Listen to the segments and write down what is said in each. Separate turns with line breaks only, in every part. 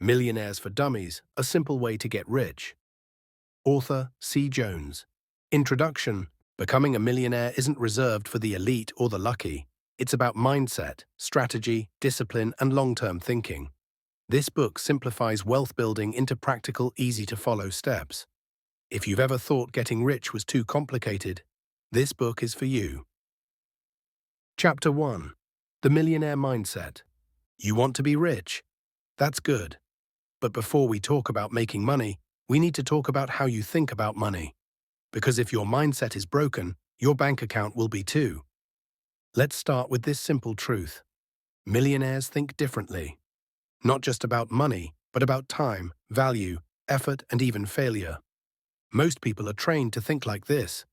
Millionaires for Dummies, A Simple Way to Get Rich. Author C. Jones. Introduction. Becoming a millionaire isn't reserved for the elite or the lucky. It's about mindset, strategy, discipline, and long-term thinking. This book simplifies wealth building into practical, easy-to-follow steps. If you've ever thought getting rich was too complicated, this book is for you. Chapter 1. The Millionaire Mindset. You want to be rich? That's good. But before we talk about making money, we need to talk about how you think about money. Because if your mindset is broken, your bank account will be too. Let's start with this simple truth. Millionaires think differently. Not just about money, but about time, value, effort, and even failure. Most people are trained to think like this.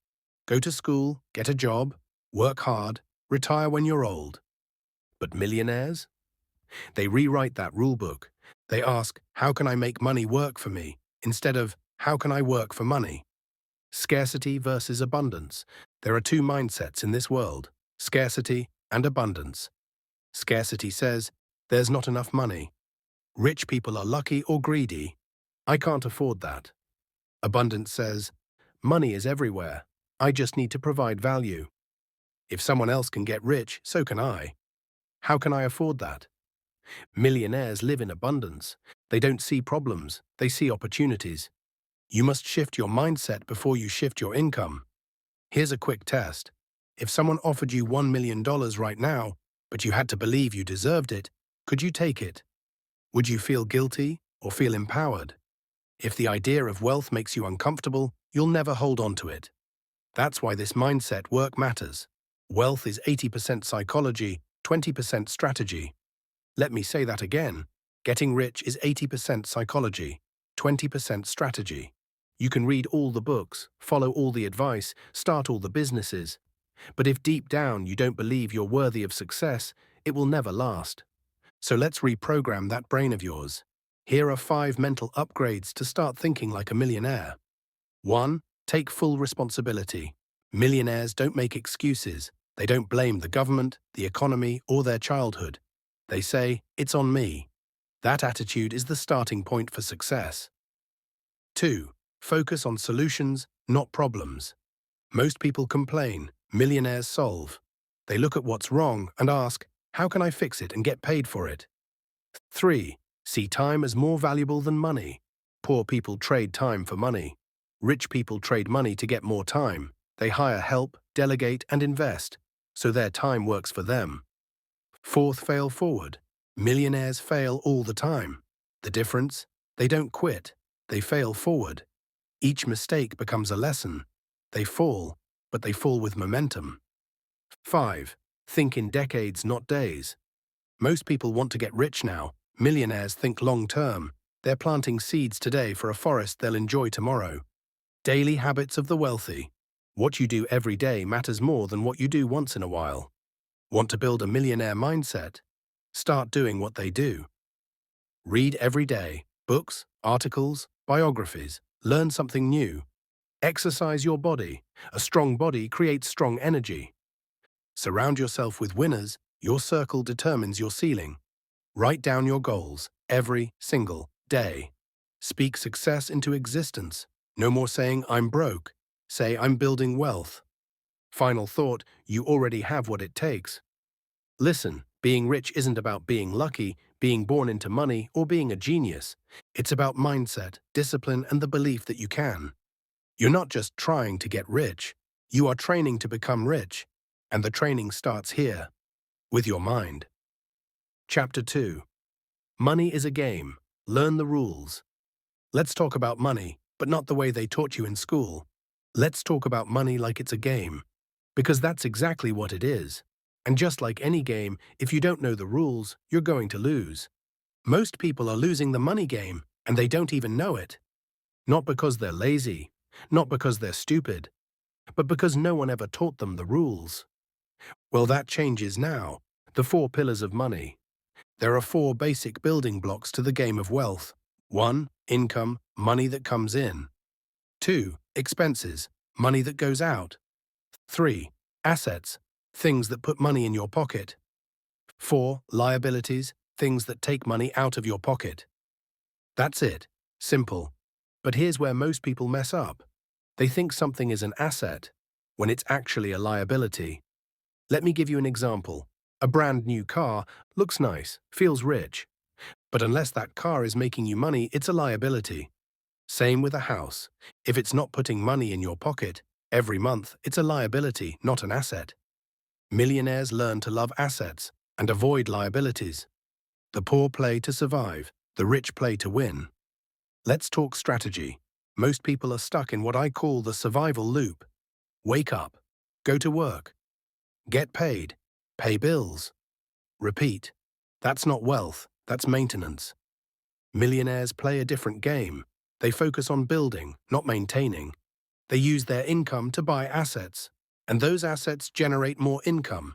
Go to school, get a job, work hard, retire when you're old. But millionaires? They rewrite that rulebook. They ask, how can I make money work for me? Instead of, how can I work for money? Scarcity versus abundance. There are two mindsets in this world, scarcity and abundance. Scarcity says, there's not enough money. Rich people are lucky or greedy. I can't afford that. Abundance says, money is everywhere. I just need to provide value. If someone else can get rich, so can I. How can I afford that? Millionaires live in abundance. They don't see problems, they see opportunities. You must shift your mindset before you shift your income. Here's a quick test. If someone offered you $1 million right now, but you had to believe you deserved it, could you take it? Would you feel guilty or feel empowered? If the idea of wealth makes you uncomfortable, you'll never hold on to it. That's why this mindset work matters. Wealth is 80% psychology, 20% strategy. Let me say that again. Getting rich is 80% psychology, 20% strategy. You can read all the books, follow all the advice, start all the businesses. But if deep down you don't believe you're worthy of success, it will never last. So let's reprogram that brain of yours. Here are 5 mental upgrades to start thinking like a millionaire. 1. Take full responsibility. Millionaires don't make excuses. They don't blame the government, the economy, or their childhood. They say, it's on me. That attitude is the starting point for success. 2. Focus on solutions, not problems. Most people complain, millionaires solve. They look at what's wrong and ask, how can I fix it and get paid for it? 3. See time as more valuable than money. Poor people trade time for money. Rich people trade money to get more time. They hire help, delegate, and invest, so their time works for them. 4th, fail forward. Millionaires fail all the time. The difference? They don't quit. They fail forward. Each mistake becomes a lesson. They fall, but they fall with momentum. 5. Think in decades, not days. Most people want to get rich now. Millionaires think long-term. They're planting seeds today for a forest they'll enjoy tomorrow. Daily habits of the wealthy. What you do every day matters more than what you do once in a while. Want to build a millionaire mindset? Start doing what they do. Read every day. Books, articles, biographies. Learn something new. Exercise your body. A strong body creates strong energy. Surround yourself with winners. Your circle determines your ceiling. Write down your goals every single day. Speak success into existence. No more saying, I'm broke. Say, I'm building wealth. Final thought, you already have what it takes. Listen, being rich isn't about being lucky, being born into money, or being a genius. It's about mindset, discipline, and the belief that you can. You're not just trying to get rich. You are training to become rich. And the training starts here, with your mind. Chapter 2. Money is a game. Learn the rules. Let's talk about money, but not the way they taught you in school. Let's talk about money like it's a game. Because that's exactly what it is. And just like any game, if you don't know the rules, you're going to lose. Most people are losing the money game, and they don't even know it. Not because they're lazy, not because they're stupid, but because no one ever taught them the rules. Well, that changes now. The 4 pillars of money. There are 4 basic building blocks to the game of wealth. 1. Income, money that comes in. 2. Expenses, money that goes out. 3. Assets, things that put money in your pocket. 4. Liabilities, things that take money out of your pocket. That's it. Simple. But here's where most people mess up. They think something is an asset when it's actually a liability. Let me give you an example. A brand new car looks nice, feels rich, but unless that car is making you money, it's a liability. Same with a house. If it's not putting money in your pocket every month, it's a liability, not an asset. Millionaires learn to love assets and avoid liabilities. The poor play to survive, the rich play to win. Let's talk strategy. Most people are stuck in what I call the survival loop. Wake up, go to work, get paid, pay bills, repeat. That's not wealth, that's maintenance. Millionaires play a different game. They focus on building, not maintaining. They use their income to buy assets, and those assets generate more income.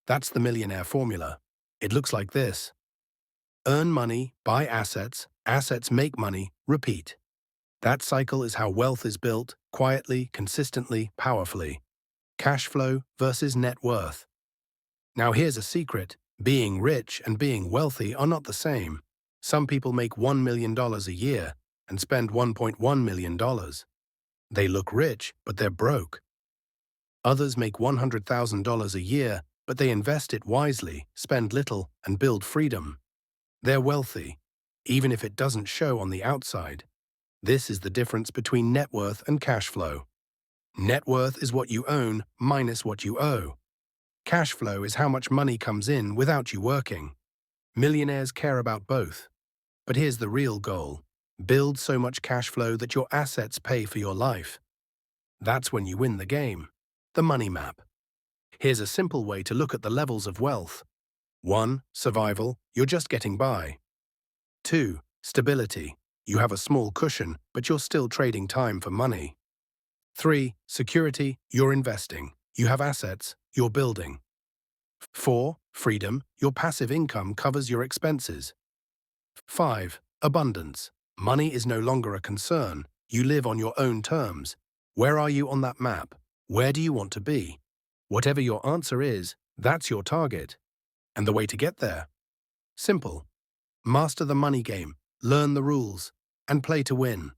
That's the millionaire formula. It looks like this. Earn money, buy assets, assets make money, repeat. That cycle is how wealth is built, quietly, consistently, powerfully. Cash flow versus net worth. Now here's a secret. Being rich and being wealthy are not the same. Some people make $1 million a year and spend $1.1 million. They look rich, but they're broke. Others make $100,000 a year, but they invest it wisely, spend little, and build freedom. They're wealthy, even if it doesn't show on the outside. This is the difference between net worth and cash flow. Net worth is what you own minus what you owe. Cash flow is how much money comes in without you working. Millionaires care about both. But here's the real goal. Build so much cash flow that your assets pay for your life. That's when you win the game. The money map. Here's a simple way to look at the levels of wealth. 1. Survival. You're just getting by. 2. Stability. You have a small cushion, but you're still trading time for money. 3. Security. You're investing. You have assets. You're building. 4. Freedom. Your passive income covers your expenses. 5. Abundance. Money is no longer a concern. You live on your own terms. Where are you on that map? Where do you want to be? Whatever your answer is, that's your target. And the way to get there? Simple. Master the money game, learn the rules, and play to win.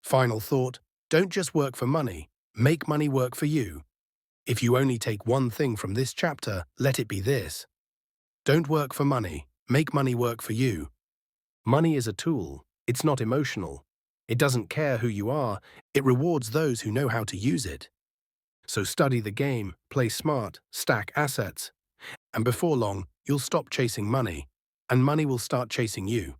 Final thought, don't just work for money, make money work for you. If you only take one thing from this chapter, let it be this. Don't work for money, make money work for you. Money is a tool, it's not emotional. It doesn't care who you are, it rewards those who know how to use it. So study the game, play smart, stack assets. And before long, you'll stop chasing money, and money will start chasing you.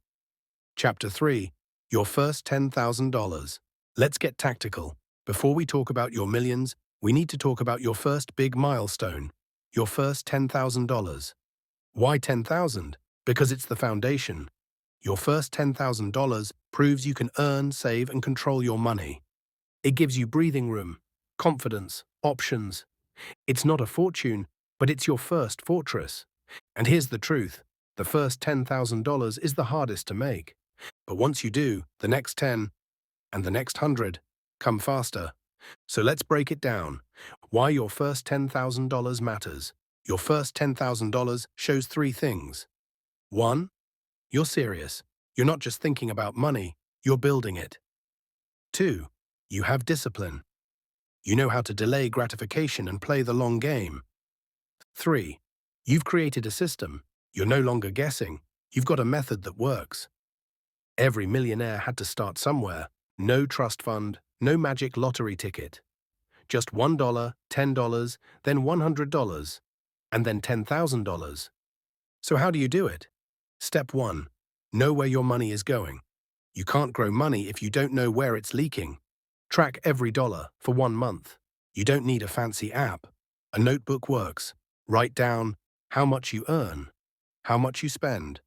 Chapter 3. Your first $10,000. Let's get tactical. Before we talk about your millions, we need to talk about your first big milestone, your first $10,000. Why 10,000? Because it's the foundation. Your first $10,000 proves you can earn, save, and control your money. It gives you breathing room, confidence, options. It's not a fortune, but it's your first fortress. And here's the truth. The first $10,000 is the hardest to make. But once you do, the next 10 and the next 100 come faster. So let's break it down. Why your first $10,000 matters. Your first $10,000 shows 3 things. 1. You're serious. You're not just thinking about money, you're building it. 2. You have discipline. You know how to delay gratification and play the long game. 3. You've created a system. You're no longer guessing. You've got a method that works. Every millionaire had to start somewhere. No trust fund, no magic lottery ticket. Just $1, $10, then $100, and then $10,000. So how do you do it? Step 1. Know where your money is going. You can't grow money if you don't know where it's leaking. Track every dollar for 1 month. You don't need a fancy app. A notebook works. Write down how much you earn, how much you spend,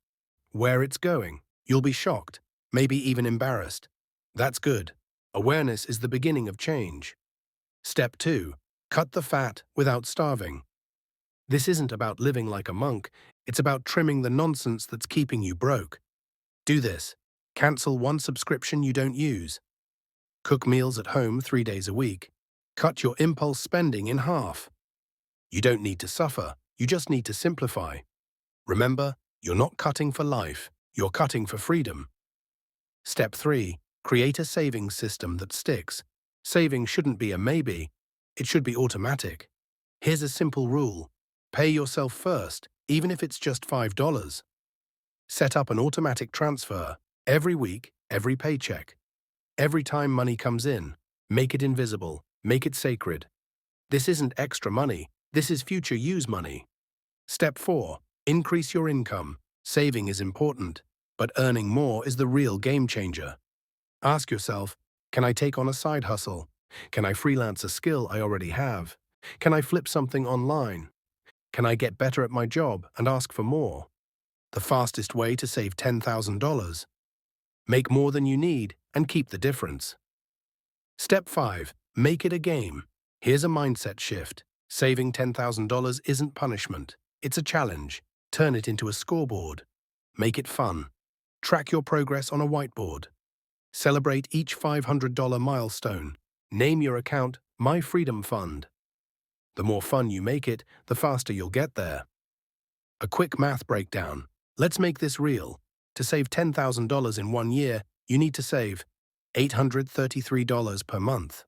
where it's going. You'll be shocked, maybe even embarrassed. That's good. Awareness is the beginning of change. Step 2. Cut the fat without starving. This isn't about living like a monk, it's about trimming the nonsense that's keeping you broke. Do this. Cancel one subscription you don't use. Cook meals at home 3 days a week. Cut your impulse spending in half. You don't need to suffer, you just need to simplify. Remember, you're not cutting for life, you're cutting for freedom. Step 3. Create a savings system that sticks. Saving shouldn't be a maybe. It should be automatic. Here's a simple rule. Pay yourself first, even if it's just $5. Set up an automatic transfer every week, every paycheck. Every time money comes in, make it invisible, make it sacred. This isn't extra money, this is future use money. Step 4. Increase your income. Saving is important, but earning more is the real game changer. Ask yourself, can I take on a side hustle? Can I freelance a skill I already have? Can I flip something online? Can I get better at my job and ask for more? The fastest way to save $10,000. Make more than you need and keep the difference. Step 5. Make it a game. Here's a mindset shift. Saving $10,000 isn't punishment. It's a challenge. Turn it into a scoreboard. Make it fun. Track your progress on a whiteboard. Celebrate each $500 milestone. Name your account My Freedom Fund. The more fun you make it, the faster you'll get there. A quick math breakdown. Let's make this real. To save $10,000 in 1 year, you need to save $833 per month,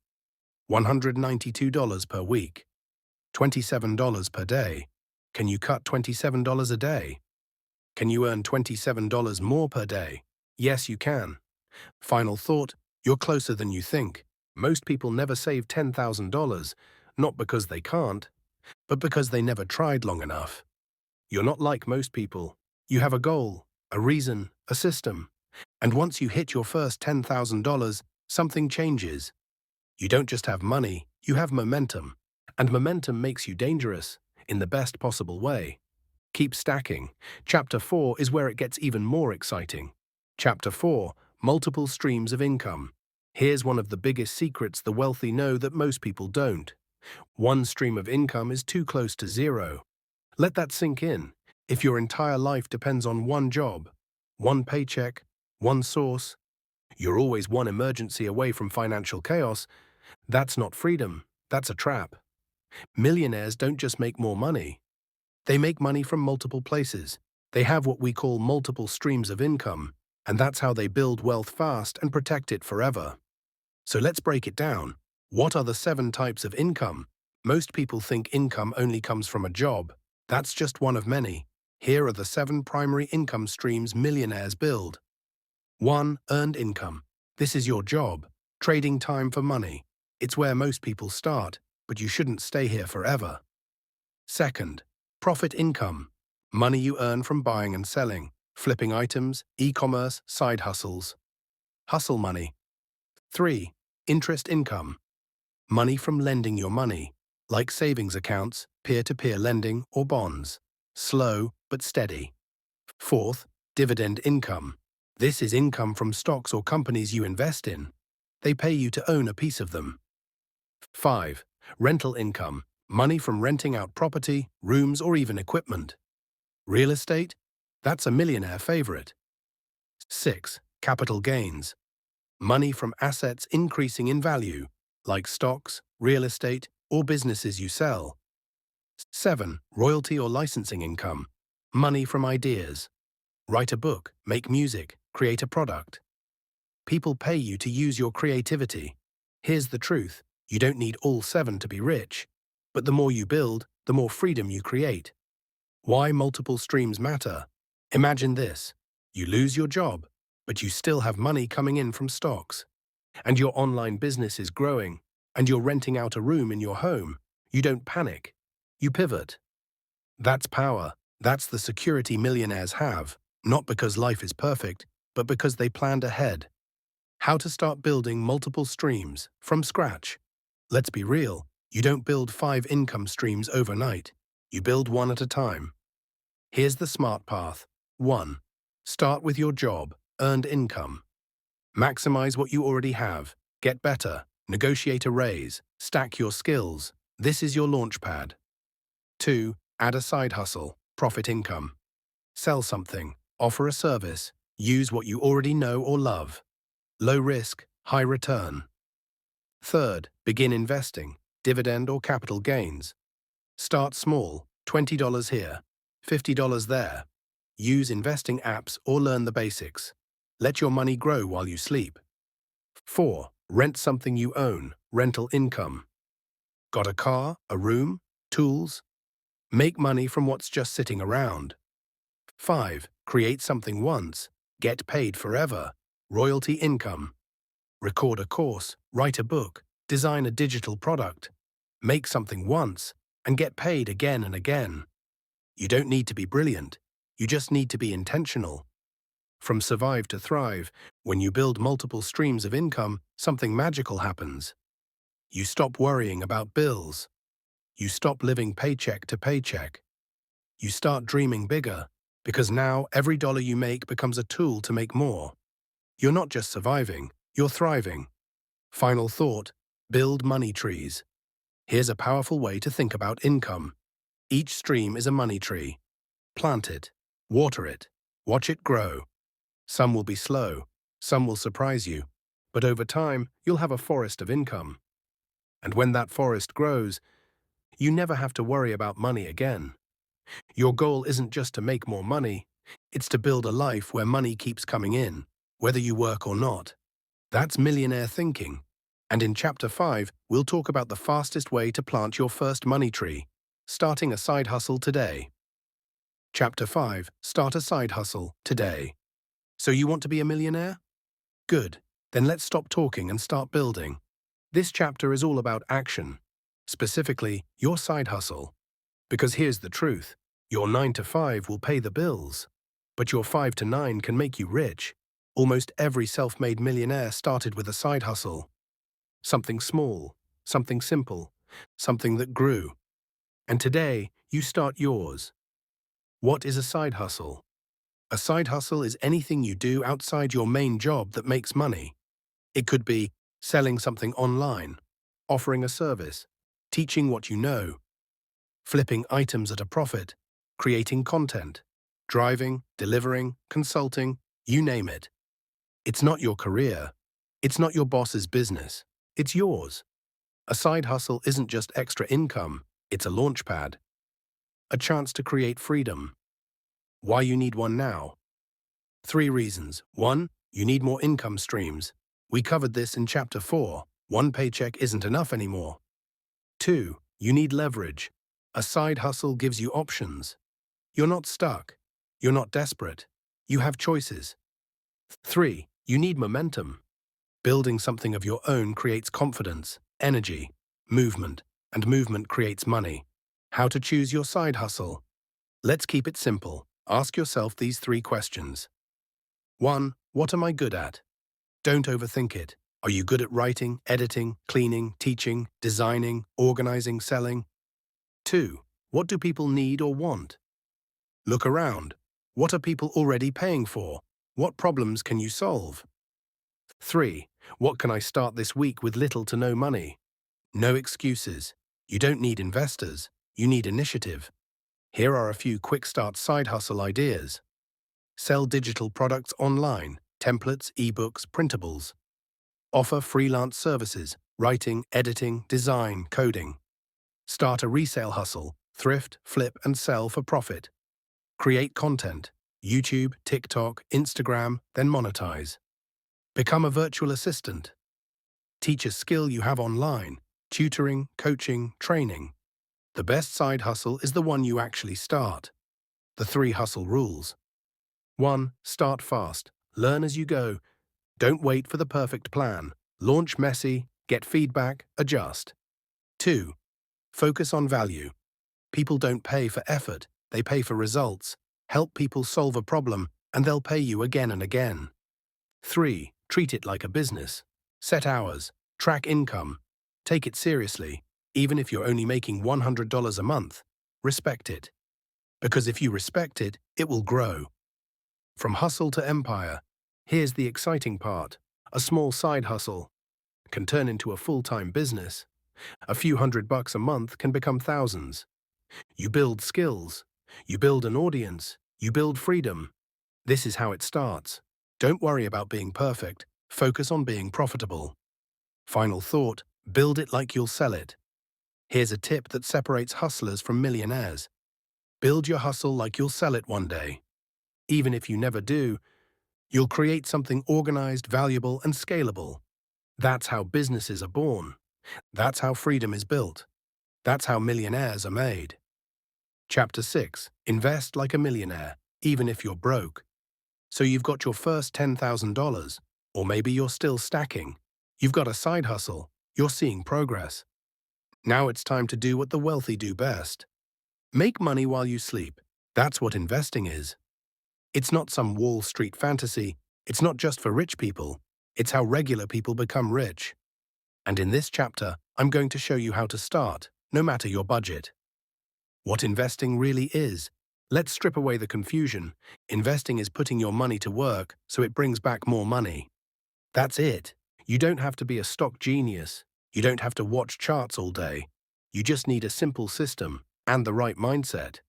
$192 per week, $27 per day. Can you cut $27 a day? Can you earn $27 more per day? Yes, you can. Final thought, you're closer than you think. Most people never save $10,000, not because they can't, but because they never tried long enough. You're not like most people. You have a goal, a reason, a system. And once you hit your first $10,000, something changes. You don't just have money, you have momentum. And momentum makes you dangerous, in the best possible way. Keep stacking. Chapter 4 is where it gets even more exciting. Chapter 4. Multiple streams of income. Here's one of the biggest secrets the wealthy know that most people don't. One stream of income is too close to zero. Let that sink in. If your entire life depends on one job, one paycheck, one source, you're always one emergency away from financial chaos. That's not freedom, that's a trap. Millionaires don't just make more money. They make money from multiple places. They have what we call multiple streams of income, and that's how they build wealth fast and protect it forever. So let's break it down. What are the 7 types of income? Most people think income only comes from a job. That's just one of many. Here are the 7 primary income streams millionaires build. 1. Earned income. This is your job. Trading time for money. It's where most people start, but you shouldn't stay here forever. 2nd. Profit income. Money you earn from buying and selling, flipping items, e-commerce, side hustles. Hustle money. 3. Interest income. Money from lending your money, like savings accounts, peer-to-peer lending, or bonds. Slow but steady. 4th. Dividend income. This is income from stocks or companies you invest in. They pay you to own a piece of them. 5. Rental income. Money from renting out property, rooms, or even equipment. Real estate? That's a millionaire favorite. 6. Capital gains. Money from assets increasing in value, like stocks, real estate, or businesses you sell. 7. Royalty or licensing income. Money from ideas. Write a book, make music, create a product. People pay you to use your creativity. Here's the truth. You don't need all 7 to be rich. But the more you build, the more freedom you create. Why multiple streams matter? Imagine this. You lose your job, but you still have money coming in from stocks. And your online business is growing, and you're renting out a room in your home. You don't panic. You pivot. That's power. That's the security millionaires have, not because life is perfect, but because they planned ahead. How to start building multiple streams from scratch. Let's be real. You don't build 5 income streams overnight. You build one at a time. Here's the smart path. 1. Start with your job, earned income. Maximize what you already have. Get better. Negotiate a raise. Stack your skills. This is your launch pad. 2. Add a side hustle, profit income. Sell something. Offer a service. Use what you already know or love. Low risk, high return. 3rd. Begin investing. Dividend or capital gains. Start small, $20 here, $50 there. Use investing apps or learn the basics. Let your money grow while you sleep. 4. Rent something you own, rental income. Got a car, a room, tools? Make money from what's just sitting around. 5. Create something once, get paid forever, royalty income. Record a course, write a book, design a digital product. Make something once and get paid again and again. You don't need to be brilliant, you just need to be intentional. From survive to thrive, when you build multiple streams of income, something magical happens. You stop worrying about bills. You stop living paycheck to paycheck. You start dreaming bigger, because now every dollar you make becomes a tool to make more. You're not just surviving, you're thriving. Final thought, build money trees. Here's a powerful way to think about income. Each stream is a money tree. Plant it, water it, watch it grow. Some will be slow, some will surprise you, but over time, you'll have a forest of income. And when that forest grows, you never have to worry about money again. Your goal isn't just to make more money, it's to build a life where money keeps coming in, whether you work or not. That's millionaire thinking. And in Chapter 5, we'll talk about the fastest way to plant your first money tree, starting a side hustle today. Chapter 5, Start a side hustle today. So you want to be a millionaire? Good. Then let's stop talking and start building. This chapter is all about action, specifically your side hustle. Because here's the truth, your 9 to 5 will pay the bills, but your 5 to 9 can make you rich. Almost every self-made millionaire started with a side hustle. Something small, something simple, something that grew. And today, you start yours. What is a side hustle? A side hustle is anything you do outside your main job that makes money. It could be selling something online, offering a service, teaching what you know, flipping items at a profit, creating content, driving, delivering, consulting, you name it. It's not your career. It's not your boss's business. It's yours. A side hustle isn't just extra income, it's a launchpad. A chance to create freedom. Why you need one now? 3 reasons. 1. You need more income streams. We covered this in Chapter 4. One paycheck isn't enough anymore. 2. You need leverage. A side hustle gives you options. You're not stuck. You're not desperate. You have choices. 3. You need momentum. Building something of your own creates confidence, energy, movement, and movement creates money. How to choose your side hustle? Let's keep it simple. Ask yourself these 3 questions. 1. What am I good at? Don't overthink it. Are you good at writing, editing, cleaning, teaching, designing, organizing, selling? 2. What do people need or want? Look around. What are people already paying for? What problems can you solve? 3. What can I start this week with little to no money? No excuses. You don't need investors. You need initiative. Here are a few quick start side hustle ideas. Sell digital products online, templates, ebooks, printables. Offer freelance services, writing, editing, design, coding. Start a resale hustle, thrift, flip, and sell for profit. Create content, YouTube, TikTok, Instagram, then monetize. Become a virtual assistant. Teach a skill you have online, tutoring, coaching, training. The best side hustle is the one you actually start. The 3 hustle rules. 1. Start fast. Learn as you go. Don't wait for the perfect plan. Launch messy, get feedback, adjust. 2. Focus on value. People don't pay for effort, they pay for results. Help people solve a problem, and they'll pay you again and again. 3. Treat it like a business. Set hours, track income. Take it seriously, even if you're only making $100 a month. Respect it. Because if you respect it, it will grow. From hustle to empire, here's the exciting part. A small side hustle can turn into a full-time business. A few $100 a month can become thousands. You build skills. You build an audience. You build freedom. This is how it starts. Don't worry about being perfect. Focus on being profitable. Final thought, build it like you'll sell it. Here's a tip that separates hustlers from millionaires. Build your hustle like you'll sell it one day. Even if you never do, You'll create something organized, valuable, and scalable. That's how businesses are born. That's how freedom is built. That's how millionaires are made. Chapter 6. Invest like a millionaire, even if you're broke. So you've got your first $10,000, or maybe you're still stacking. You've got a side hustle. You're seeing progress. Now it's time to do what the wealthy do best. Make money while you sleep. That's what investing is. It's not some Wall Street fantasy. It's not just for rich people. It's how regular people become rich. And in this chapter, I'm going to show you how to start, no matter your budget. What investing really is. Let's strip away the confusion. Investing is putting your money to work so it brings back more money. That's it. You don't have to be a stock genius. You don't have to watch charts all day. You just need a simple system and the right mindset.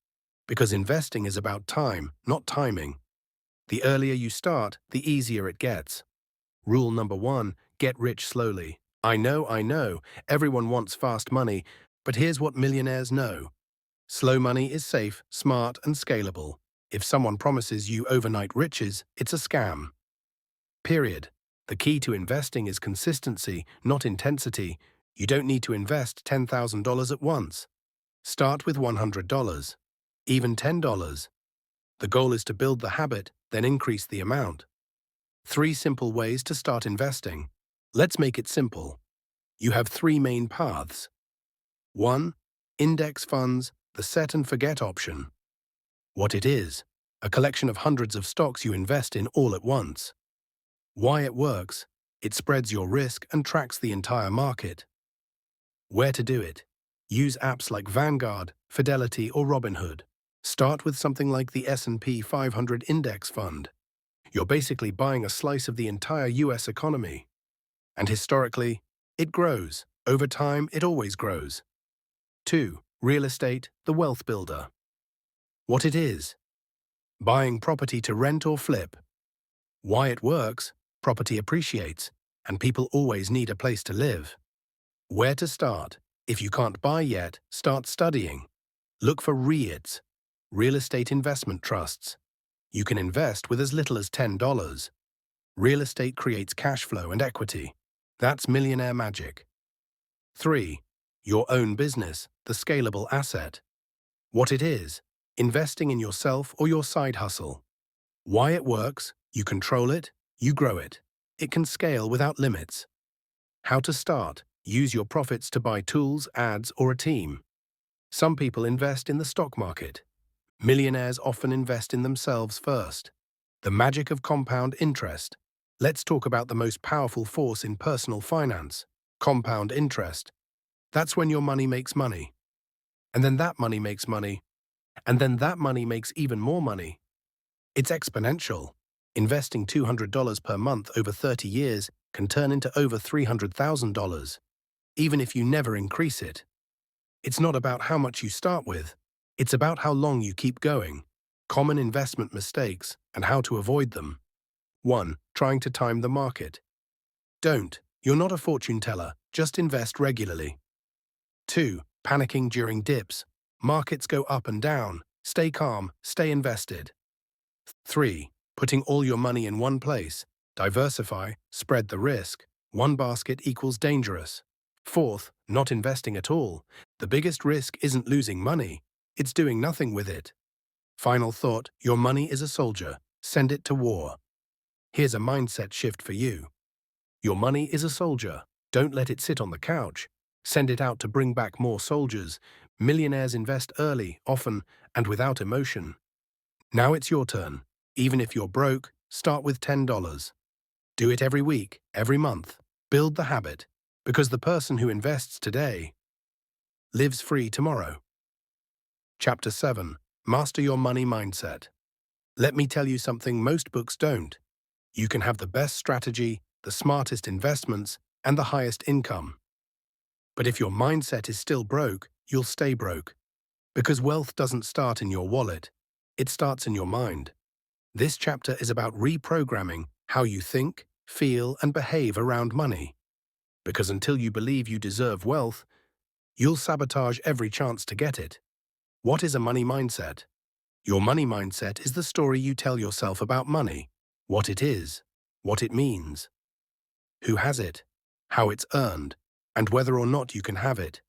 Because investing is about time, not timing. The earlier you start, the easier it gets. Rule number 1, get rich slowly. I know, everyone wants fast money, but here's what millionaires know. Slow money is safe, smart, and scalable. If someone promises you overnight riches, it's a scam. Period. The key to investing is consistency, not intensity. You don't need to invest $10,000 at once. Start with $100, even $10. The goal is to build the habit, then increase the amount. 3 simple ways to start investing. Let's make it simple. You have 3 main paths. 1. Index funds, the set and forget option. What it is: a collection of hundreds of stocks you invest in all at once. Why it works: it spreads your risk and tracks the entire market. Where to do it: use apps like Vanguard, Fidelity, or Robinhood. Start with something like the S&P 500 Index Fund. You're basically buying a slice of the entire US economy. And historically, it grows. Over time, it always grows. 2. Real estate, the wealth builder. What it is: buying property to rent or flip. Why it works: property appreciates, and people always need a place to live. Where to start: if you can't buy yet, start studying. Look for REITs, real estate investment trusts. You can invest with as little as $10. Real estate creates cash flow and equity. That's millionaire magic. 3. Your own business, the scalable asset. What it is: investing in yourself or your side hustle. Why it works: you control it, you grow it. It can scale without limits. How to start: use your profits to buy tools, ads, or a team. Some people invest in the stock market. Millionaires often invest in themselves first. The magic of compound interest. Let's talk about the most powerful force in personal finance: compound interest. That's when your money makes money. And then that money makes money. And then that money makes even more money. It's exponential. Investing $200 per month over 30 years can turn into over $300,000, even if you never increase it. It's not about how much you start with. It's about how long you keep going. Common investment mistakes and how to avoid them. 1. Trying to time the market. Don't. You're not a fortune teller. Just invest regularly. 2. Panicking during dips. Markets go up and down. Stay calm. Stay invested. 3. Putting all your money in one place. Diversify. Spread the risk. One basket equals dangerous. 4th, not investing at all. The biggest risk isn't losing money. It's doing nothing with it. Final thought: your money is a soldier. Send it to war. Here's a mindset shift for you. Your money is a soldier. Don't let it sit on the couch. Send it out to bring back more soldiers. Millionaires invest early, often, and without emotion. Now it's your turn. Even if you're broke, start with $10. Do it every week, every month. Build the habit. Because the person who invests today lives free tomorrow. Chapter 7. Master your money mindset. Let me tell you something most books don't. You can have the best strategy, the smartest investments, and the highest income. But if your mindset is still broke, you'll stay broke. Because wealth doesn't start in your wallet. It starts in your mind. This chapter is about reprogramming how you think, feel, and behave around money. Because until you believe you deserve wealth, you'll sabotage every chance to get it. What is a money mindset? Your money mindset is the story you tell yourself about money. what it is, what it means, who has it, how it's earned, and whether or not you can have it.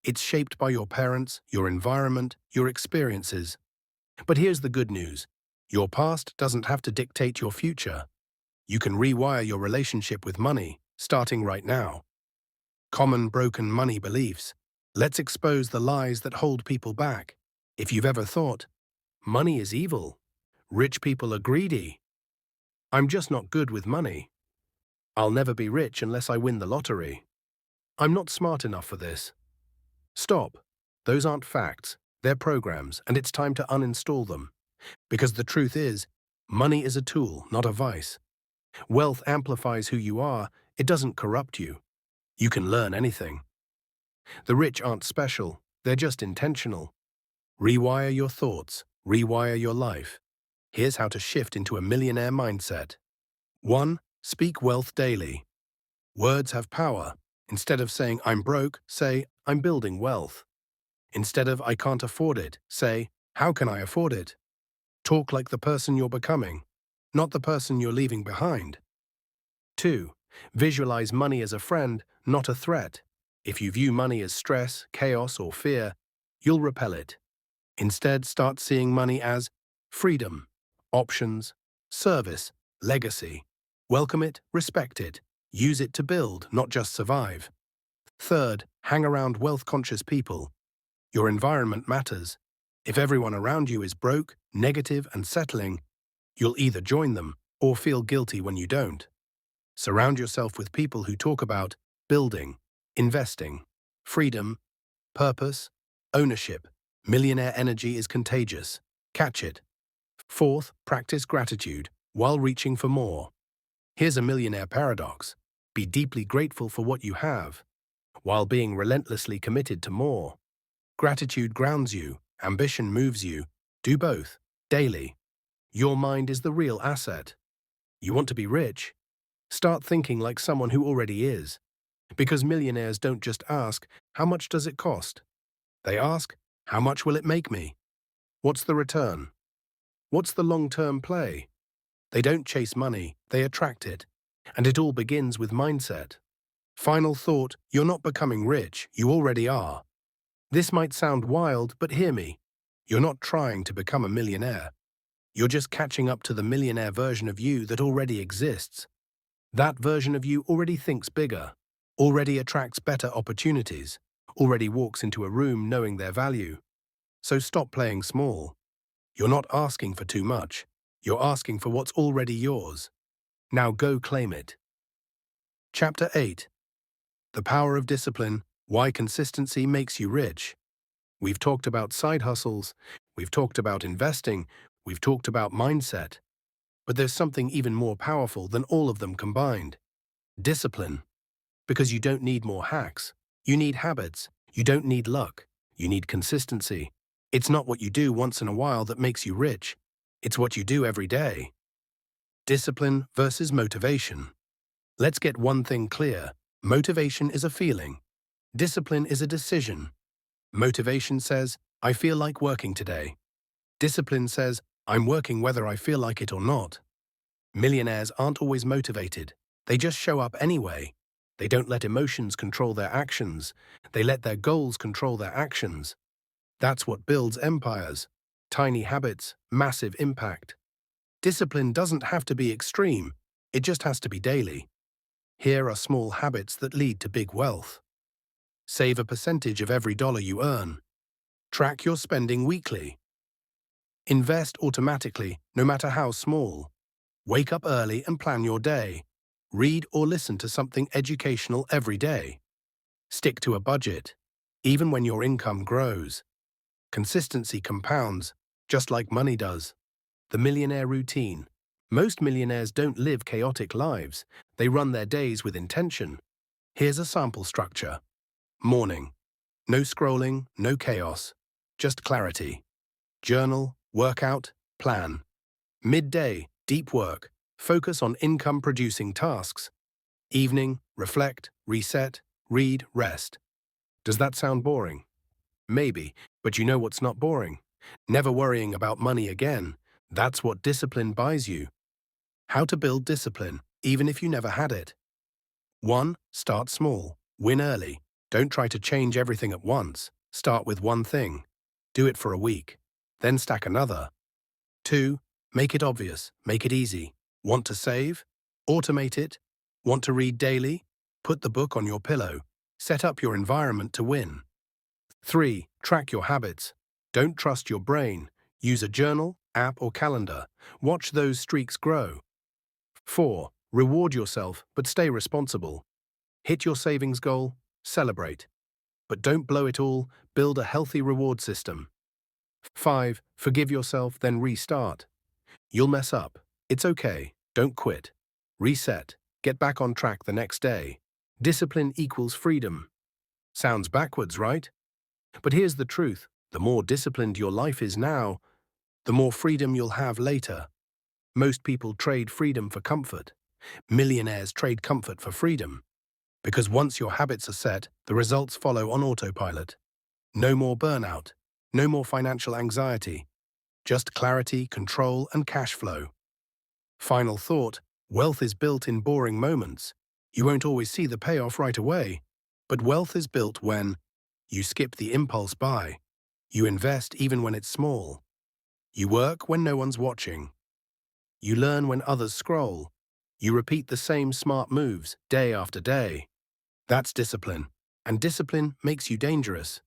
It's shaped by your parents, your environment, your experiences. But here's the good news. Your past doesn't have to dictate your future. You can rewire your relationship with money, starting right now. Common broken money beliefs. Let's expose the lies that hold people back. If you've ever thought, money is evil, rich people are greedy, I'm just not good with money, I'll never be rich unless I win the lottery, I'm not smart enough for this. Stop. Those aren't facts, they're programs, and it's time to uninstall them. Because the truth is, money is a tool, not a vice. Wealth amplifies who you are, it doesn't corrupt you. You can learn anything. The rich aren't special, they're just intentional. Rewire your thoughts, rewire your life. Here's how to shift into a millionaire mindset. 1. Speak wealth daily. Words have power. Instead of saying, I'm broke, say, I'm building wealth. Instead of, I can't afford it, say, how can I afford it? Talk like the person you're becoming, not the person you're leaving behind. 2. Visualize money as a friend, not a threat. If you view money as stress, chaos, or fear, you'll repel it. Instead, start seeing money as freedom, options, service, legacy. Welcome it, respect it. Use it to build, not just survive. 3. Hang around wealth-conscious people. Your environment matters. If everyone around you is broke, negative, and settling, you'll either join them or feel guilty when you don't. Surround yourself with people who talk about building, investing, freedom, purpose, ownership. Millionaire energy is contagious. Catch it. 4. Practice gratitude while reaching for more. Here's a millionaire paradox. Be deeply grateful for what you have, while being relentlessly committed to more. Gratitude grounds you, ambition moves you. Do both, daily. Your mind is the real asset. You want to be rich? Start thinking like someone who already is. Because millionaires don't just ask, how much does it cost? They ask, how much will it make me? What's the return? What's the long-term play? They don't chase money, they attract it. And it all begins with mindset. Final thought, you're not becoming rich, you already are. This might sound wild, but hear me. You're not trying to become a millionaire. You're just catching up to the millionaire version of you that already exists. That version of you already thinks bigger, already attracts better opportunities, already walks into a room knowing their value. So stop playing small. You're not asking for too much. You're asking for what's already yours. Now go claim it. Chapter 8. The Power of Discipline, Why Consistency Makes You Rich. We've talked about side hustles, we've talked about investing, we've talked about mindset. But there's something even more powerful than all of them combined. Discipline. Because you don't need more hacks. You need habits. You don't need luck. You need consistency. It's not what you do once in a while that makes you rich. It's what you do every day. Discipline versus motivation. Let's get one thing clear. Motivation is a feeling. Discipline is a decision. Motivation says, I feel like working today. Discipline says, I'm working whether I feel like it or not. Millionaires aren't always motivated. They just show up anyway. They don't let emotions control their actions. They let their goals control their actions. That's what builds empires. Tiny habits, massive impact. Discipline doesn't have to be extreme. It just has to be daily. Here are small habits that lead to big wealth. Save a percentage of every dollar you earn. Track your spending weekly. Invest automatically, no matter how small. Wake up early and plan your day. Read or listen to something educational every day. Stick to a budget, even when your income grows. Consistency compounds, just like money does. The millionaire routine. Most millionaires don't live chaotic lives. They run their days with intention. Here's a sample structure. Morning. No scrolling, no chaos. Just clarity. Journal, workout, plan. Midday, deep work. Focus on income-producing tasks. Evening, reflect, reset, read, rest. Does that sound boring? Maybe, but you know what's not boring? Never worrying about money again. That's what discipline buys you. How to build discipline, even if you never had it. 1. Start small. Win early. Don't try to change everything at once. Start with one thing. Do it for a week. Then stack another. 2. Make it obvious. Make it easy. Want to save? Automate it. Want to read daily? Put the book on your pillow. Set up your environment to win. 3. Track your habits. Don't trust your brain. Use a journal, app, or calendar. Watch those streaks grow. 4. Reward yourself, but stay responsible. Hit your savings goal, celebrate. But don't blow it all, build a healthy reward system. 5. Forgive yourself, then restart. You'll mess up. It's okay. Don't quit. Reset. Get back on track the next day. Discipline equals freedom. Sounds backwards, right? But here's the truth. The more disciplined your life is now, the more freedom you'll have later. Most people trade freedom for comfort. Millionaires trade comfort for freedom. Because once your habits are set, the results follow on autopilot. No more burnout. No more financial anxiety. Just clarity, control, and cash flow. Final thought, wealth is built in boring moments. You won't always see the payoff right away. But wealth is built when you skip the impulse buy. You invest even when it's small. You work when no one's watching. You learn when others scroll. You repeat the same smart moves day after day. That's discipline. And discipline makes you dangerous.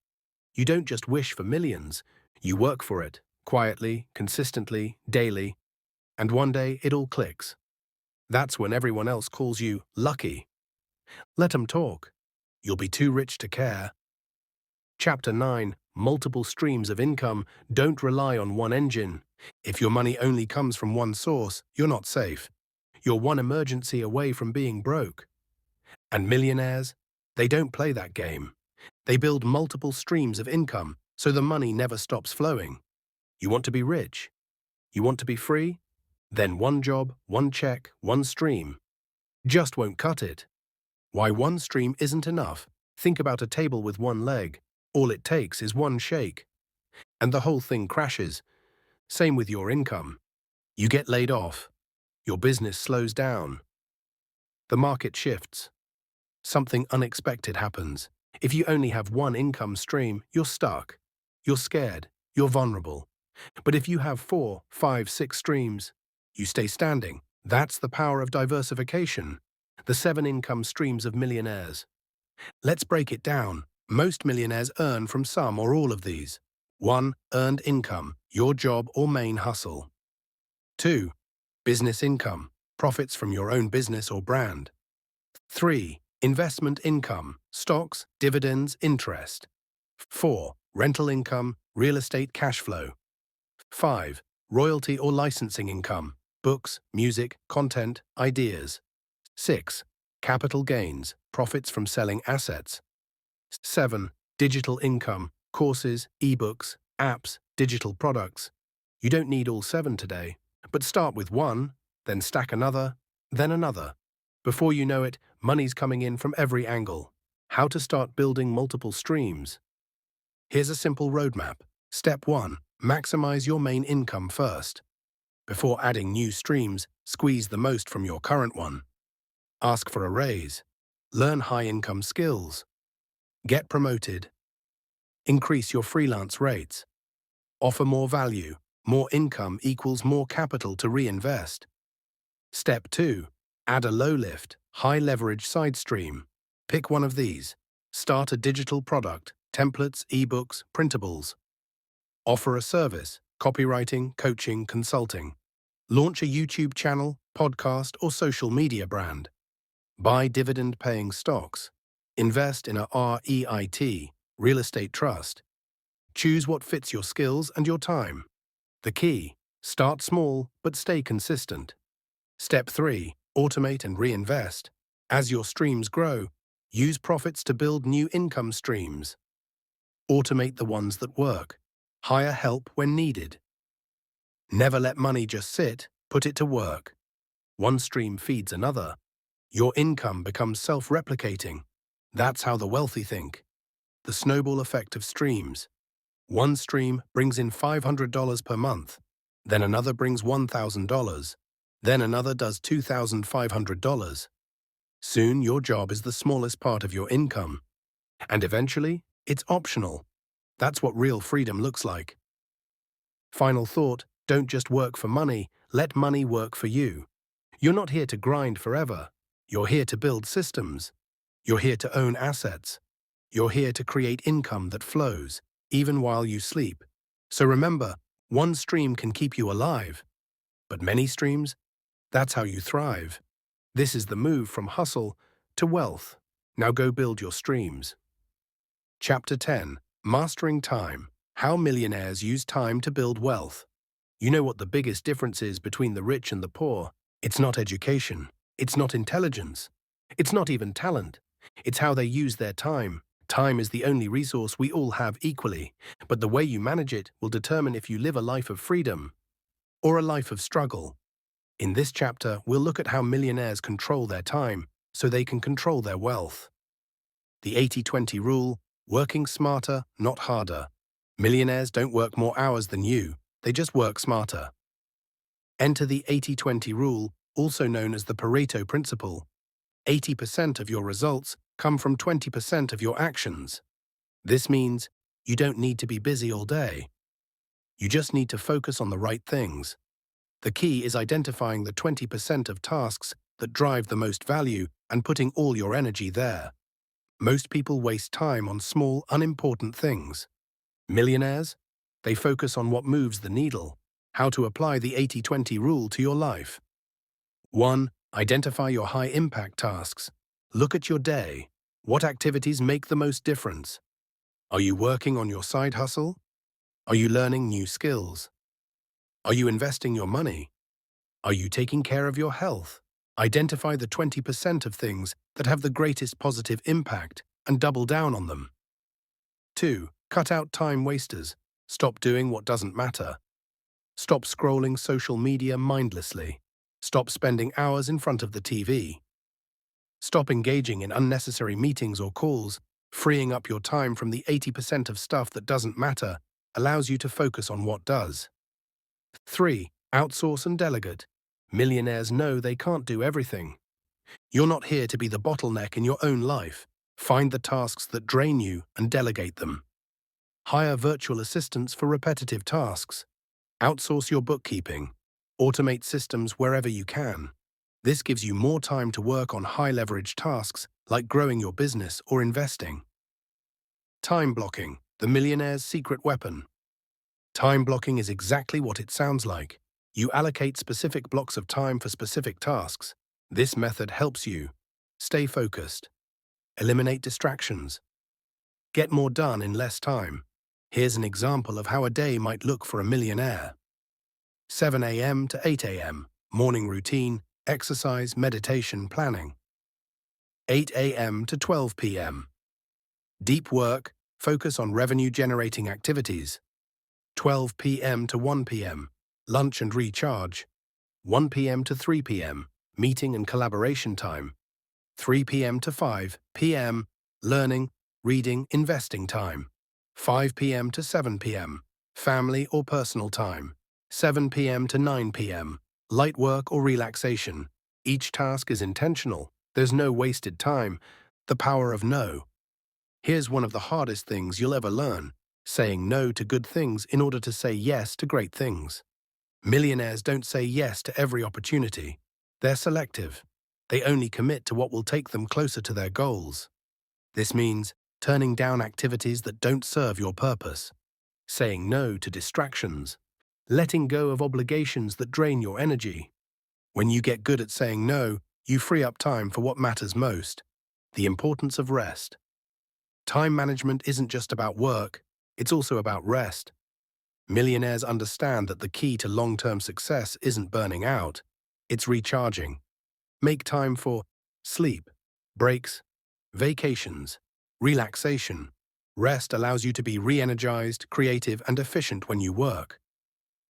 You don't just wish for millions. You work for it, quietly, consistently, daily. And one day it all clicks. That's when everyone else calls you lucky. Let 'em talk. You'll be too rich to care. Chapter 9. Multiple streams of income. Don't rely on one engine. If your money only comes from one source, you're not safe. You're one emergency away from being broke. And millionaires? They don't play that game. They build multiple streams of income, so the money never stops flowing. You want to be rich? You want to be free? Then one job, one check, one stream. Just won't cut it. Why one stream isn't enough? Think about a table with one leg. All it takes is one shake. And the whole thing crashes. Same with your income. You get laid off. Your business slows down. The market shifts. Something unexpected happens. If you only have one income stream, you're stuck. You're scared. You're vulnerable. But if you have 4, 5, 6 streams, you stay standing. That's the power of diversification. The 7 income streams of millionaires. Let's break it down. Most millionaires earn from some or all of these. 1. Earned income, your job or main hustle. 2. Business income, profits from your own business or brand. 3. Investment income, stocks, dividends, interest. 4. Rental income, real estate cash flow. 5. Royalty or licensing income, books, music, content, ideas. 6. Capital gains, profits from selling assets. 7. Digital income, courses, ebooks, apps, digital products. You don't need all 7 today, but start with one, then stack another, then another. Before you know it, money's coming in from every angle. How to start building multiple streams. Here's a simple roadmap. Step 1. Maximize your main income first. Before adding new streams, squeeze the most from your current one. Ask for a raise. Learn high-income skills. Get promoted. Increase your freelance rates. Offer more value. More income equals more capital to reinvest. Step 2. Add a low-lift, high-leverage side stream. Pick one of these. Start a digital product, templates, ebooks, printables. Offer a service, copywriting, coaching, consulting. Launch a YouTube channel, podcast, or social media brand. Buy dividend-paying stocks. Invest in a REIT, real estate trust. Choose what fits your skills and your time. The key: start small, but stay consistent. Step 3. Automate and reinvest. As your streams grow, use profits to build new income streams. Automate the ones that work. Hire help when needed. Never let money just sit, put it to work. One stream feeds another. Your income becomes self-replicating. That's how the wealthy think. The snowball effect of streams. One stream brings in $500 per month. Then another brings $1,000. Then another does $2,500. Soon your job is the smallest part of your income. And eventually, it's optional. That's what real freedom looks like. Final thought, don't just work for money, let money work for you. You're not here to grind forever. You're here to build systems. You're here to own assets. You're here to create income that flows, even while you sleep. So remember, one stream can keep you alive, but many streams, that's how you thrive. This is the move from hustle to wealth. Now go build your streams. Chapter 10. Mastering Time. How millionaires use time to build wealth. You know what the biggest difference is between the rich and the poor? It's not education. It's not intelligence. It's not even talent. It's how they use their time. Time is the only resource we all have equally, but the way you manage it will determine if you live a life of freedom or a life of struggle. In this chapter, we'll look at how millionaires control their time so they can control their wealth. The 80-20 rule, working smarter, not harder. Millionaires don't work more hours than you, they just work smarter. Enter the 80-20 rule, also known as the Pareto principle. 80% of your results come from 20% of your actions. This means you don't need to be busy all day. You just need to focus on the right things. The key is identifying the 20% of tasks that drive the most value and putting all your energy there. Most people waste time on small, unimportant things. Millionaires? They focus on what moves the needle. How to apply the 80-20 rule to your life. 1. Identify your high-impact tasks. Look at your day. What activities make the most difference? Are you working on your side hustle? Are you learning new skills? Are you investing your money? Are you taking care of your health? Identify the 20% of things that have the greatest positive impact and double down on them. 2. Cut out time wasters. Stop doing what doesn't matter. Stop scrolling social media mindlessly. Stop spending hours in front of the TV. Stop engaging in unnecessary meetings or calls. Freeing up your time from the 80% of stuff that doesn't matter allows you to focus on what does. 3. Outsource and delegate. Millionaires know they can't do everything. You're not here to be the bottleneck in your own life. Find the tasks that drain you and delegate them. Hire virtual assistants for repetitive tasks. Outsource your bookkeeping. Automate systems wherever you can. This gives you more time to work on high-leverage tasks like growing your business or investing. Time blocking, the millionaire's secret weapon. Time blocking is exactly what it sounds like. You allocate specific blocks of time for specific tasks. This method helps you stay focused, eliminate distractions, get more done in less time. Here's an example of how a day might look for a millionaire. 7 a.m. to 8 a.m., morning routine, exercise, meditation, planning. 8 a.m. to 12 p.m. Deep work, focus on revenue-generating activities. 12 p.m. to 1 p.m. Lunch and recharge. 1 p.m. to 3 p.m. Meeting and collaboration time. 3 p.m. to 5 p.m. Learning, reading, investing time. 5 p.m. to 7 p.m. Family or personal time. 7 p.m. to 9 p.m. Light work or relaxation. Each task is intentional. There's no wasted time. The power of no. Here's one of the hardest things you'll ever learn. Saying no to good things in order to say yes to great things. Millionaires don't say yes to every opportunity. They're selective. They only commit to what will take them closer to their goals. This means turning down activities that don't serve your purpose, saying no to distractions, letting go of obligations that drain your energy. When you get good at saying no, you free up time for what matters most, the importance of rest. Time management isn't just about work, it's also about rest. Millionaires understand that the key to long-term success isn't burning out, it's recharging. Make time for sleep, breaks, vacations, relaxation. Rest allows you to be re-energized, creative, and efficient when you work.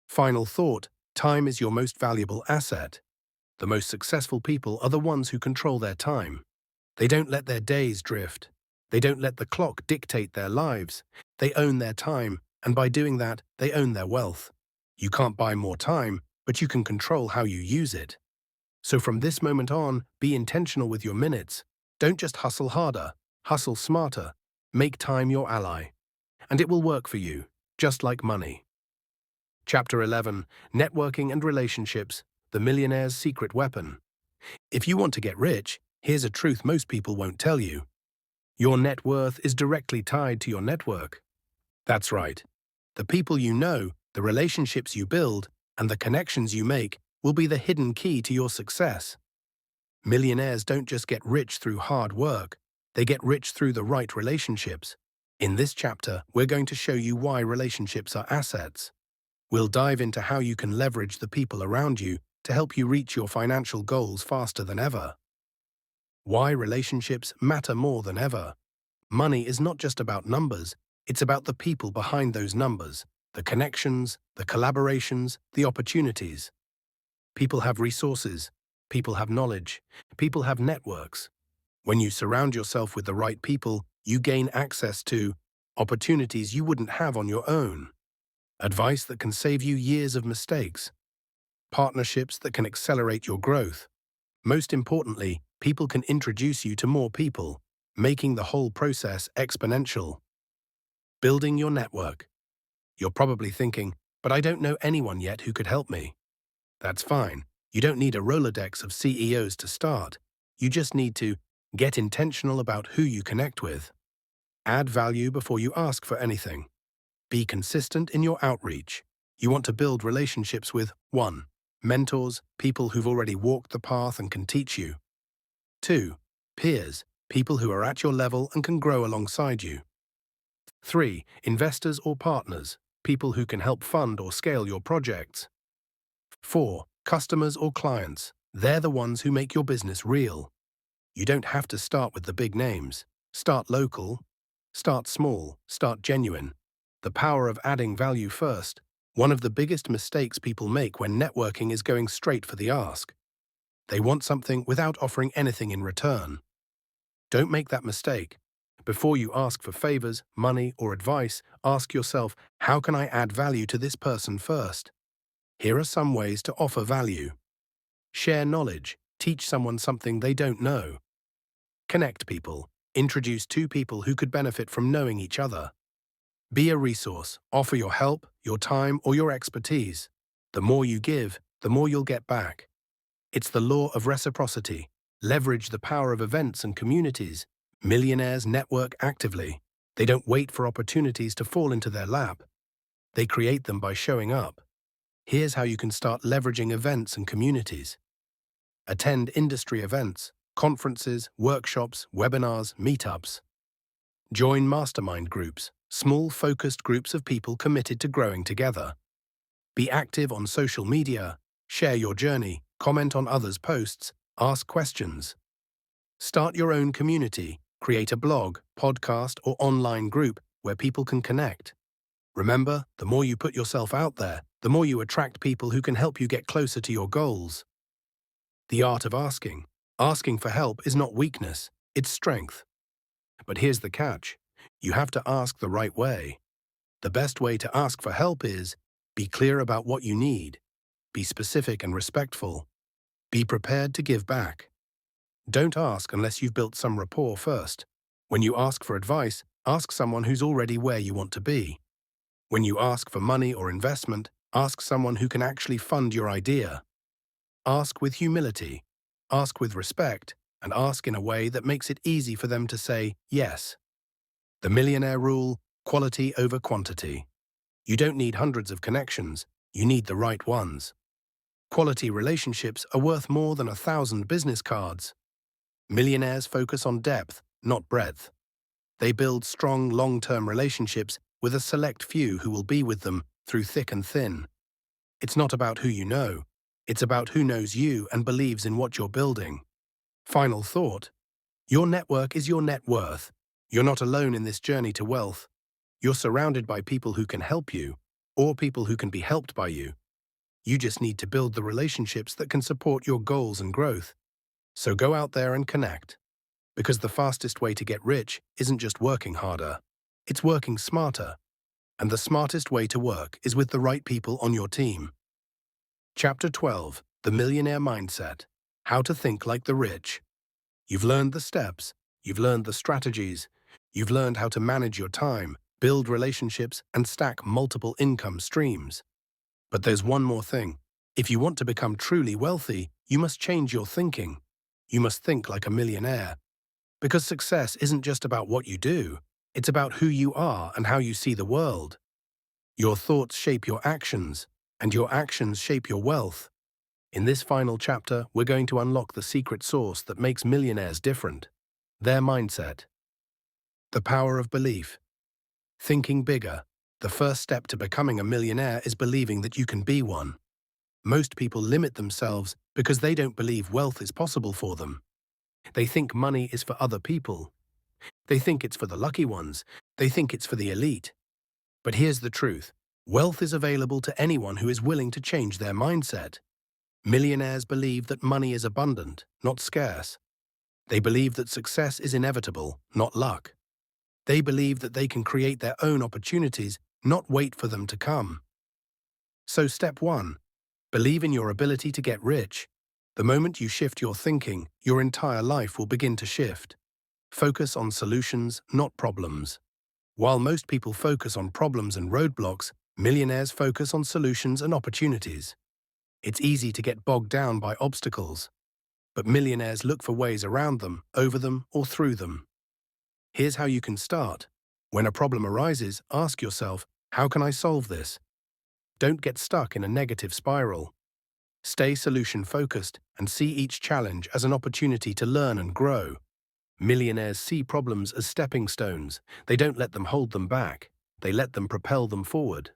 Final thought, time is your most valuable asset. The most successful people are the ones who control their time. They don't let their days drift. They don't let the clock dictate their lives. They own their time, and by doing that, they own their wealth. You can't buy more time, but you can control how you use it. So from this moment on, be intentional with your minutes. Don't just hustle harder, hustle smarter. Make time your ally. And it will work for you, just like money. Chapter 11, Networking and Relationships, the Millionaire's Secret Weapon. If you want to get rich, here's a truth most people won't tell you. Your net worth is directly tied to your network. That's right. The people you know, the relationships you build, and the connections you make will be the hidden key to your success. Millionaires don't just get rich through hard work, they get rich through the right relationships. In this chapter, we're going to show you why relationships are assets. We'll dive into how you can leverage the people around you to help you reach your financial goals faster than ever. Why relationships matter more than ever. Money is not just about numbers, it's about the people behind those numbers, the connections, the collaborations, the opportunities. People have resources, people have knowledge, people have networks. When you surround yourself with the right people, you gain access to opportunities you wouldn't have on your own, advice that can save you years of mistakes, partnerships that can accelerate your growth. Most importantly, people can introduce you to more people, making the whole process exponential. Building your network. You're probably thinking, but I don't know anyone yet who could help me. That's fine. You don't need a Rolodex of CEOs to start. You just need to get intentional about who you connect with. Add value before you ask for anything. Be consistent in your outreach. You want to build relationships with 1. Mentors, people who've already walked the path and can teach you. 2. Peers, people who are at your level and can grow alongside you. 3. Investors or partners, people who can help fund or scale your projects. 4. Customers or clients, they're the ones who make your business real. You don't have to start with the big names. Start local, start small, start genuine. The power of adding value first. One of the biggest mistakes people make when networking is going straight for the ask. They want something without offering anything in return. Don't make that mistake. Before you ask for favors, money, or advice, ask yourself, how can I add value to this person first? Here are some ways to offer value. Share knowledge. Teach someone something they don't know. Connect people. Introduce two people who could benefit from knowing each other. Be a resource. Offer your help, your time, or your expertise. The more you give, the more you'll get back. It's the law of reciprocity. Leverage the power of events and communities. Millionaires network actively. They don't wait for opportunities to fall into their lap. They create them by showing up. Here's how you can start leveraging events and communities. Attend industry events, conferences, workshops, webinars, meetups. Join mastermind groups, small focused groups of people committed to growing together. Be active on social media. Share your journey, comment on others' posts, ask questions. Start your own community. Create a blog, podcast, or online group where people can connect. Remember, the more you put yourself out there, the more you attract people who can help you get closer to your goals. The art of asking. Asking for help is not weakness, it's strength. But here's the catch. You have to ask the right way. The best way to ask for help is, be clear about what you need. Be specific and respectful. Be prepared to give back. Don't ask unless you've built some rapport first. When you ask for advice, ask someone who's already where you want to be. When you ask for money or investment, ask someone who can actually fund your idea. Ask with humility, ask with respect, and ask in a way that makes it easy for them to say yes. The millionaire rule: quality over quantity. You don't need hundreds of connections, you need the right ones. Quality relationships are worth more than 1,000 business cards. Millionaires focus on depth, not breadth. They build strong, long-term relationships with a select few who will be with them through thick and thin. It's not about who you know, it's about who knows you and believes in what you're building. Final thought: your network is your net worth. You're not alone in this journey to wealth. You're surrounded by people who can help you, or people who can be helped by you. You just need to build the relationships that can support your goals and growth. So go out there and connect. Because the fastest way to get rich isn't just working harder, it's working smarter. And the smartest way to work is with the right people on your team. Chapter 12, The Millionaire Mindset. How to Think Like the Rich. You've learned the steps, you've learned the strategies, you've learned how to manage your time, build relationships, and stack multiple income streams. But there's one more thing. If you want to become truly wealthy, you must change your thinking. You must think like a millionaire. Because success isn't just about what you do, it's about who you are and how you see the world. Your thoughts shape your actions, and your actions shape your wealth. In this final chapter, we're going to unlock the secret sauce that makes millionaires different. Their mindset. The power of belief. Thinking bigger. The first step to becoming a millionaire is believing that you can be one. Most people limit themselves because they don't believe wealth is possible for them. They think money is for other people. They think it's for the lucky ones. They think it's for the elite. But here's the truth. Wealth is available to anyone who is willing to change their mindset. Millionaires believe that money is abundant, not scarce. They believe that success is inevitable, not luck. They believe that they can create their own opportunities, not wait for them to come. So step 1. Believe in your ability to get rich. The moment you shift your thinking, your entire life will begin to shift. Focus on solutions, not problems. While most people focus on problems and roadblocks, millionaires focus on solutions and opportunities. It's easy to get bogged down by obstacles, but millionaires look for ways around them, over them, or through them. Here's how you can start. When a problem arises, ask yourself, how can I solve this? Don't get stuck in a negative spiral. Stay solution-focused and see each challenge as an opportunity to learn and grow. Millionaires see problems as stepping stones. They don't let them hold them back. They let them propel them forward.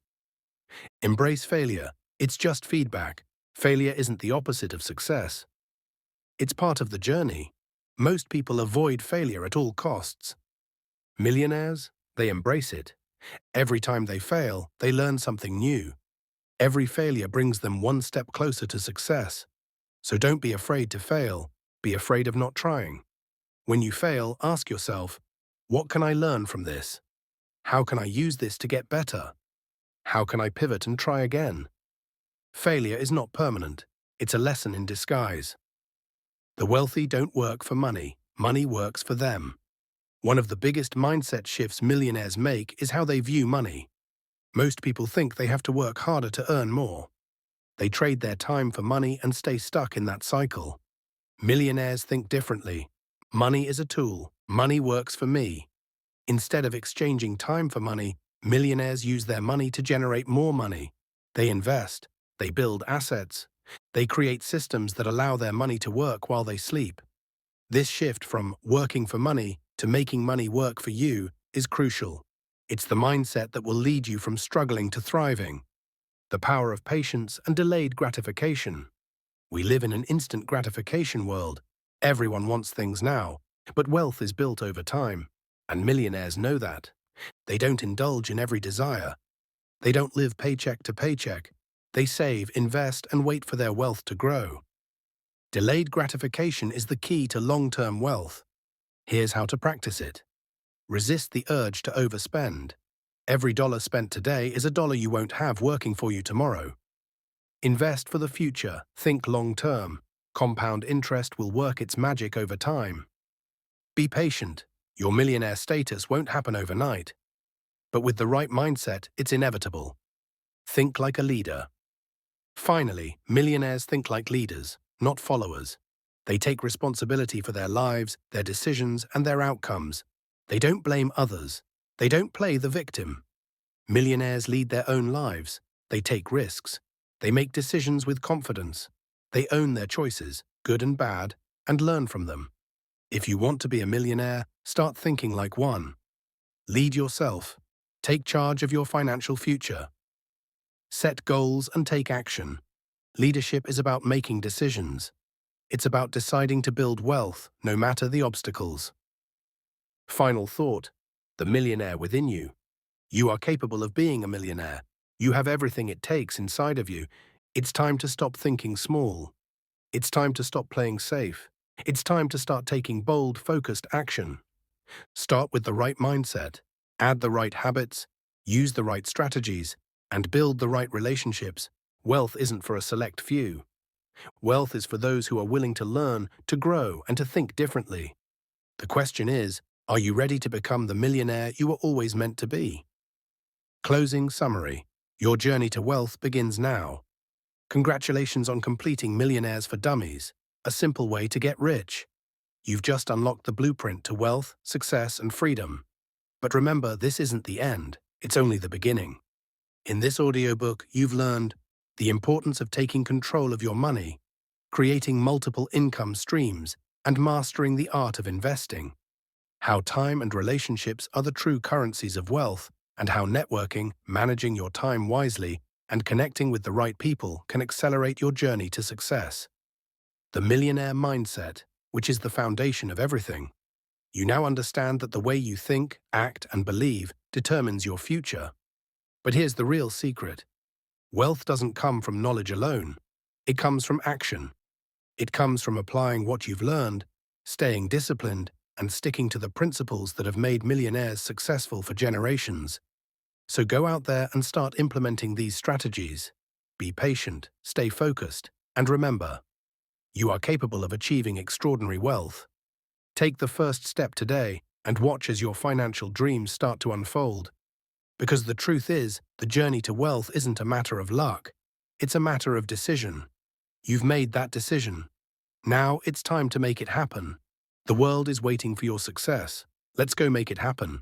Embrace failure. It's just feedback. Failure isn't the opposite of success. It's part of the journey. Most people avoid failure at all costs. Millionaires, they embrace it. Every time they fail, they learn something new. Every failure brings them one step closer to success. So don't be afraid to fail. Be afraid of not trying. When you fail, ask yourself, what can I learn from this? How can I use this to get better? How can I pivot and try again? Failure is not permanent. It's a lesson in disguise. The wealthy don't work for money. Money works for them. One of the biggest mindset shifts millionaires make is how they view money. Most people think they have to work harder to earn more. They trade their time for money and stay stuck in that cycle. Millionaires think differently. Money is a tool. Money works for me. Instead of exchanging time for money, millionaires use their money to generate more money. They invest. They build assets. They create systems that allow their money to work while they sleep. This shift from working for money to making money work for you is crucial. It's the mindset that will lead you from struggling to thriving. The power of patience and delayed gratification. We live in an instant gratification world. Everyone wants things now, but wealth is built over time, and millionaires know that. They don't indulge in every desire. They don't live paycheck to paycheck. They save, invest, and wait for their wealth to grow. Delayed gratification is the key to long-term wealth. Here's how to practice it. Resist the urge to overspend. Every dollar spent today is a dollar you won't have working for you tomorrow. Invest for the future. Think long-term. Compound interest will work its magic over time. Be patient. Your millionaire status won't happen overnight. But with the right mindset, it's inevitable. Think like a leader. Finally, millionaires think like leaders, not followers. They take responsibility for their lives, their decisions, and their outcomes. They don't blame others. They don't play the victim. Millionaires lead their own lives. They take risks. They make decisions with confidence. They own their choices, good and bad, and learn from them. If you want to be a millionaire, start thinking like one. Lead yourself. Take charge of your financial future. Set goals and take action. Leadership is about making decisions. It's about deciding to build wealth, no matter the obstacles. Final thought, the millionaire within you. You are capable of being a millionaire. You have everything it takes inside of you. It's time to stop thinking small. It's time to stop playing safe. It's time to start taking bold, focused action. Start with the right mindset, add the right habits, use the right strategies, and build the right relationships. Wealth isn't for a select few. Wealth is for those who are willing to learn, to grow, and to think differently. The question is, are you ready to become the millionaire you were always meant to be? Closing summary. Your journey to wealth begins now. Congratulations on completing Millionaires for Dummies, a simple way to get rich. You've just unlocked the blueprint to wealth, success, and freedom. But remember, this isn't the end. It's only the beginning. In this audiobook, you've learned the importance of taking control of your money, creating multiple income streams, and mastering the art of investing. How time and relationships are the true currencies of wealth, and how networking, managing your time wisely, and connecting with the right people can accelerate your journey to success. The millionaire mindset, which is the foundation of everything. You now understand that the way you think, act, and believe determines your future. But here's the real secret. Wealth doesn't come from knowledge alone. It comes from action. It comes from applying what you've learned, staying disciplined, and sticking to the principles that have made millionaires successful for generations. So go out there and start implementing these strategies. Be patient, stay focused, and remember, you are capable of achieving extraordinary wealth. Take the first step today and watch as your financial dreams start to unfold. Because the truth is, the journey to wealth isn't a matter of luck. It's a matter of decision. You've made that decision. Now it's time to make it happen. The world is waiting for your success. Let's go make it happen.